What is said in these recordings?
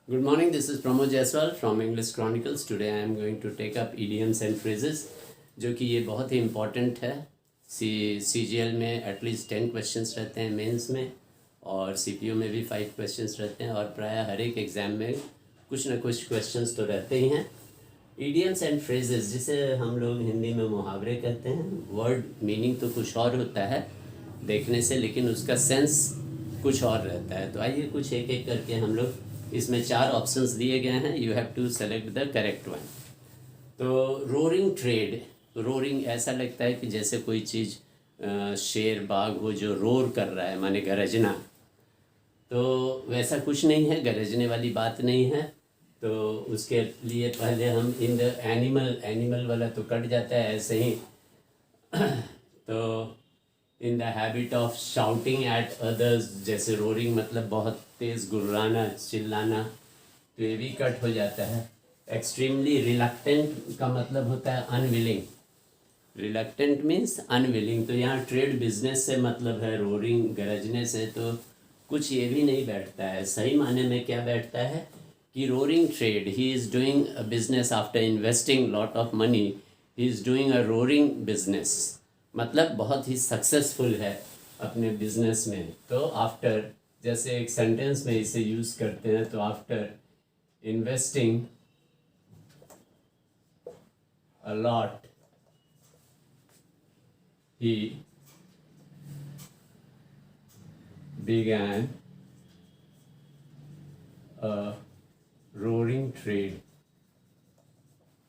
Good morning, this is Pramod Jaiswal from English Chronicles. Today I am going to take up idioms and phrases, जो कि ये बहुत ही important है। CGL में at least 10 questions रहते हैं मेंस में, और CPO में भी 5 क्वेश्चंस रहते हैं, और प्रायः हर एक एग्ज़ाम में कुछ ना कुछ क्वेश्चंस तो रहते ही हैं। idioms एंड phrases, जिसे हम लोग हिंदी में मुहावरे कहते हैं, वर्ड मीनिंग तो कुछ और होता है देखने से, लेकिन उसका सेंस कुछ और रहता है। तो आइए कुछ एक एक करके हम लोग, इसमें 4 ऑप्शंस दिए गए हैं, you have to select the correct one. तो रोरिंग ट्रेड, रोरिंग ऐसा लगता है कि जैसे कोई चीज़ शेर बाघ हो जो रोर कर रहा है, माने गरजना। तो वैसा कुछ नहीं है, गरजने वाली बात नहीं है। तो उसके लिए पहले हम इन द एनिमल वाला तो कट जाता है ऐसे ही। तो in the habit of shouting at others, जैसे रोरिंग मतलब बहुत तेज़ गुर्राना, चिल्लाना, तो ये भी कट हो जाता है। एक्सट्रीमली रिलक्टेंट का मतलब होता है अनविलिंग, रिलक्टेंट मीन्स अनविलिंग। तो यहाँ ट्रेड बिजनेस से मतलब है, रोरिंग गरजने से तो कुछ ये भी नहीं बैठता है। सही माने में क्या बैठता है कि roaring trade, he is doing a business after investing lot of money, he is doing a roaring business, मतलब बहुत ही सक्सेसफुल है अपने बिजनेस में। तो आफ्टर, जैसे एक सेंटेंस में इसे यूज़ करते हैं, तो after investing a lot he began a roaring trade,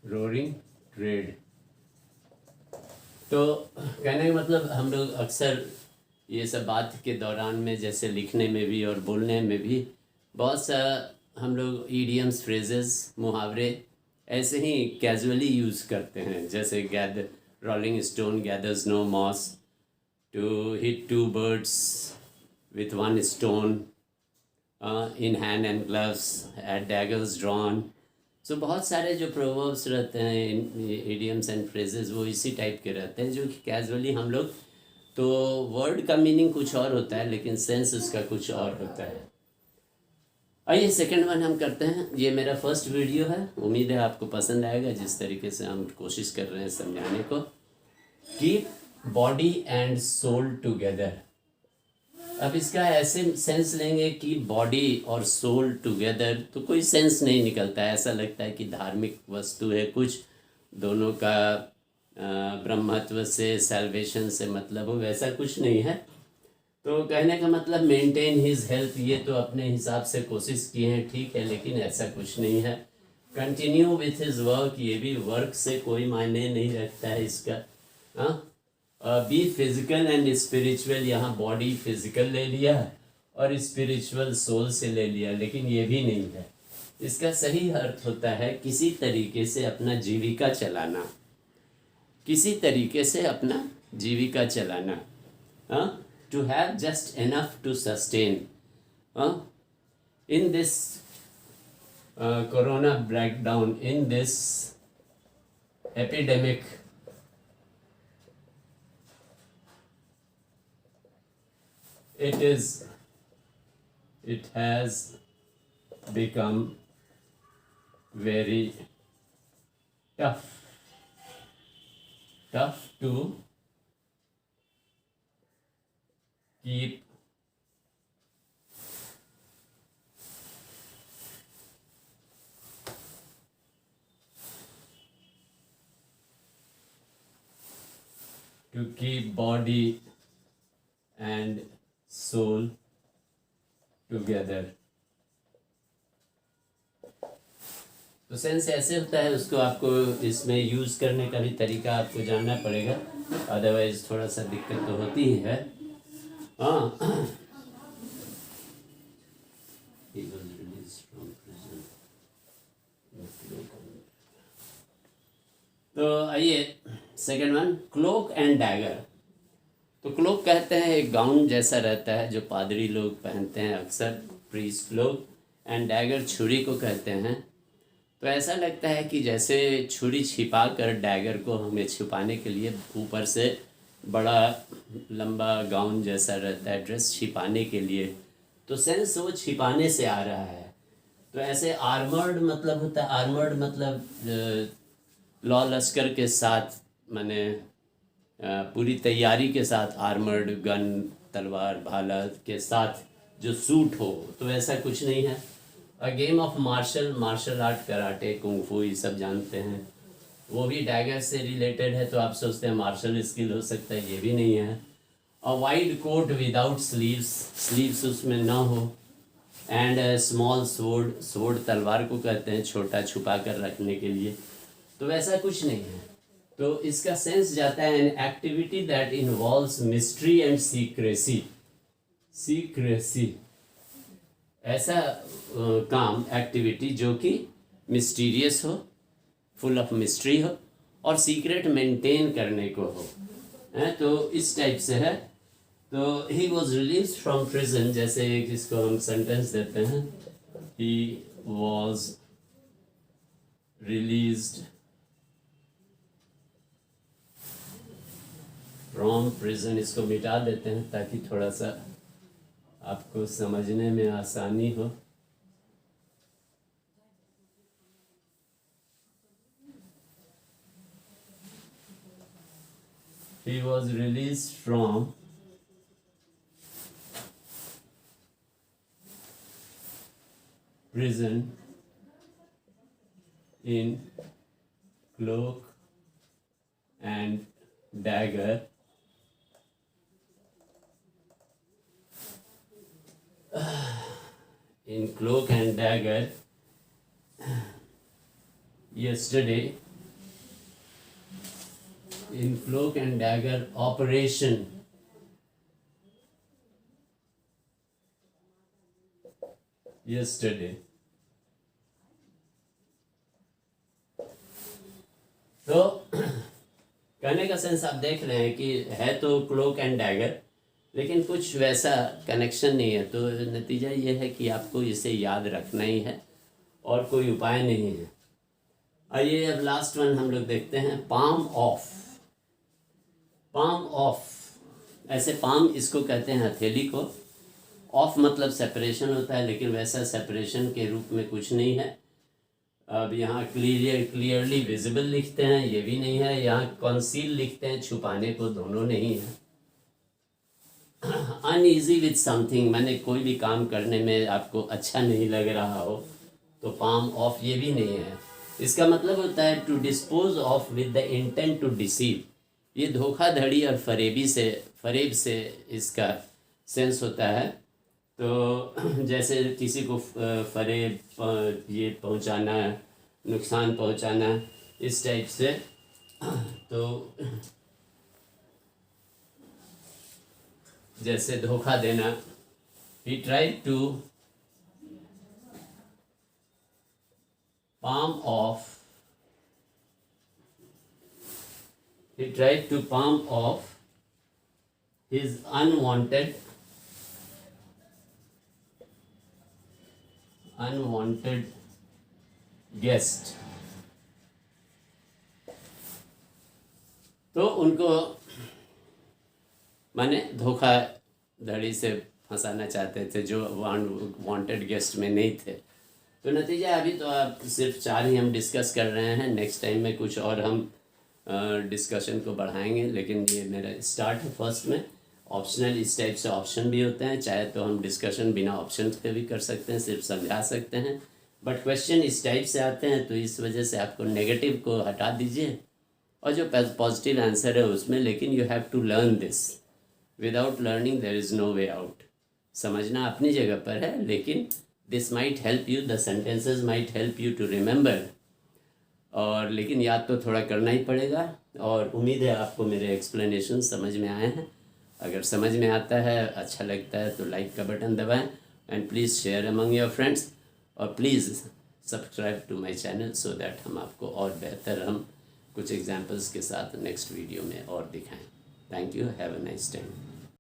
roaring trade। तो कहने का मतलब हम लोग अक्सर ये सब बात के दौरान में, जैसे लिखने में भी और बोलने में भी, बहुत सा हम लोग ईडियम्स, फ्रेजेस, मुहावरे ऐसे ही कैजुअली यूज़ करते हैं। जैसे gather, rolling stone gathers no moss, to hit 2 birds with 1 stone, in hand and gloves at daggers drawn. So बहुत सारे जो प्रोवर्ब्स रहते हैं, इडियम्स एंड फ्रेजेस, वो इसी टाइप के रहते हैं, जो कि कैजुअली हम लोग, तो वर्ड का मीनिंग कुछ और होता है लेकिन सेंस उसका कुछ और होता है। आइए सेकंड वन हम करते हैं। ये मेरा फर्स्ट वीडियो है, उम्मीद है आपको पसंद आएगा, जिस तरीके से हम कोशिश कर रहे हैं समझाने को। Keep body and soul together. अब इसका ऐसे सेंस लेंगे कि बॉडी और सोल टुगेदर, तो कोई सेंस नहीं निकलता है। ऐसा लगता है कि धार्मिक वस्तु है कुछ, दोनों का ब्रह्मत्व से, सैल्वेशन से मतलब हो, वैसा कुछ नहीं है। तो कहने का मतलब मेंटेन हिज हेल्थ, ये तो अपने हिसाब से कोशिश किए हैं, ठीक है, लेकिन ऐसा कुछ नहीं है। कंटिन्यू विथ हिज वर्क, ये भी वर्क से कोई मायने नहीं रखता है इसका। हाँ, बी फिजिकल एंड स्पिरिचुअल, यहाँ बॉडी फिजिकल ले लिया और स्पिरिचुअल सोल से ले लिया, लेकिन ये भी नहीं है। इसका सही अर्थ होता है किसी तरीके से अपना जीविका चलाना, किसी तरीके से अपना जीविका चलाना। हाँ, to have just enough to sustain. In this corona breakdown, in this epidemic, it has become very tough to keep body and soul together। तो सेंस ऐसे होता है, उसको आपको इसमें यूज़ करने का भी तरीका आपको जानना पड़ेगा, अदरवाइज थोड़ा सा दिक्कत तो होती ही है। हाँ, तो आइए second one, cloak and dagger. तो क्लोक कहते हैं एक गाउन जैसा रहता है जो पादरी लोग पहनते हैं अक्सर, प्रीस्ट लोग। एंड डैगर छुरी को कहते हैं। तो ऐसा लगता है कि जैसे छुरी छिपा कर, डैगर को हमें छुपाने के लिए ऊपर से बड़ा लंबा गाउन जैसा रहता है, ड्रेस छिपाने के लिए, तो सेंस वो छिपाने से आ रहा है। तो ऐसे आर्मर्ड मतलब होता है, आर्मर्ड मतलब लॉ लश्कर के साथ, माने पूरी तैयारी के साथ, आर्मर्ड गन, तलवार भाला के साथ जो सूट हो, तो ऐसा कुछ नहीं है। A game of martial art, karate, kung fu, ये सब जानते हैं, वो भी डैगर से रिलेटेड है, तो आप सोचते हैं मार्शल स्किल हो सकता है, ये भी नहीं है। A wide coat without sleeves, sleeves उसमें ना हो। एंड स्मॉल स्वोर्ड तलवार को कहते हैं, छोटा छुपा कर रखने के लिए, तो वैसा कुछ नहीं है। तो इसका सेंस जाता है an activity that involves mystery and secrecy, secrecy, ऐसा काम, एक्टिविटी जो कि मिस्टीरियस हो, फुल ऑफ मिस्ट्री हो और सीक्रेट मेंटेन करने को हो, है, तो इस टाइप से है। तो he was release from prison, जैसे एक इसको हम सेंटेंस देते हैं, he was released from prison, इसको मिटा देते हैं ताकि थोड़ा सा आपको समझने में आसानी हो। He was released from prison in cloak and dagger, in cloak and dagger yesterday, in cloak and dagger operation yesterday। तो कहने का सेंस आप देख रहे हैं कि है तो क्लोक एंड डैगर, लेकिन कुछ वैसा कनेक्शन नहीं है, तो नतीजा ये है कि आपको इसे याद रखना ही है और कोई उपाय नहीं है। आइए अब लास्ट वन हम लोग देखते हैं, पाम ऑफ। पाम ऑफ, ऐसे पाम इसको कहते हैं हथेली को, ऑफ मतलब सेपरेशन होता है, लेकिन वैसा सेपरेशन के रूप में कुछ नहीं है। अब यहाँ क्लियरली विजिबल लिखते हैं, ये भी नहीं है। यहाँ कंसील लिखते हैं, छुपाने को, दोनों नहीं है। अनईजी विथ समथिंग, मैंने कोई भी काम करने में आपको अच्छा नहीं लग रहा हो, तो पाम ऑफ ये भी नहीं है। इसका मतलब होता है to dispose of with the intent to deceive, ये धोखाधड़ी और फरेब से इसका सेंस होता है। तो जैसे किसी को फरेब ये पहुंचाना, नुकसान पहुंचाना, इस टाइप से। तो जैसे धोखा देना, he tried to palm off, he tried to palm off his unwanted guest. तो उनको माने धोखाधड़ी से फंसाना चाहते थे जो वांटेड गेस्ट में नहीं थे। तो नतीजा अभी तो आप सिर्फ 4 ही हम डिस्कस कर रहे हैं, नेक्स्ट टाइम में कुछ और हम डिस्कशन को बढ़ाएंगे, लेकिन ये मेरा स्टार्ट है। फर्स्ट में ऑप्शनल, इस टाइप से ऑप्शन भी होते हैं, चाहे तो हम डिस्कशन बिना ऑप्शन के भी कर सकते हैं, सिर्फ समझा सकते हैं, बट क्वेश्चन इस टाइप से आते हैं, तो इस वजह से आपको नेगेटिव को हटा दीजिए और जो पॉजिटिव आंसर है उसमें। लेकिन you have to learn this, without learning there is no way out. समझना अपनी जगह पर है, लेकिन this might help you, the sentences might help you to remember, और लेकिन याद तो थोड़ा करना ही पड़ेगा। और उम्मीद है आपको मेरे एक्सप्लेनेशन समझ में आए हैं। अगर समझ में आता है, अच्छा लगता है, तो लाइक का बटन दबाएं, and please share among your friends, और please subscribe to my channel so that हम आपको और बेहतर हम कुछ एग्जांपल्स के साथ नेक्स्ट वीडियो में और दिखाएं। Thank you, have a nice time.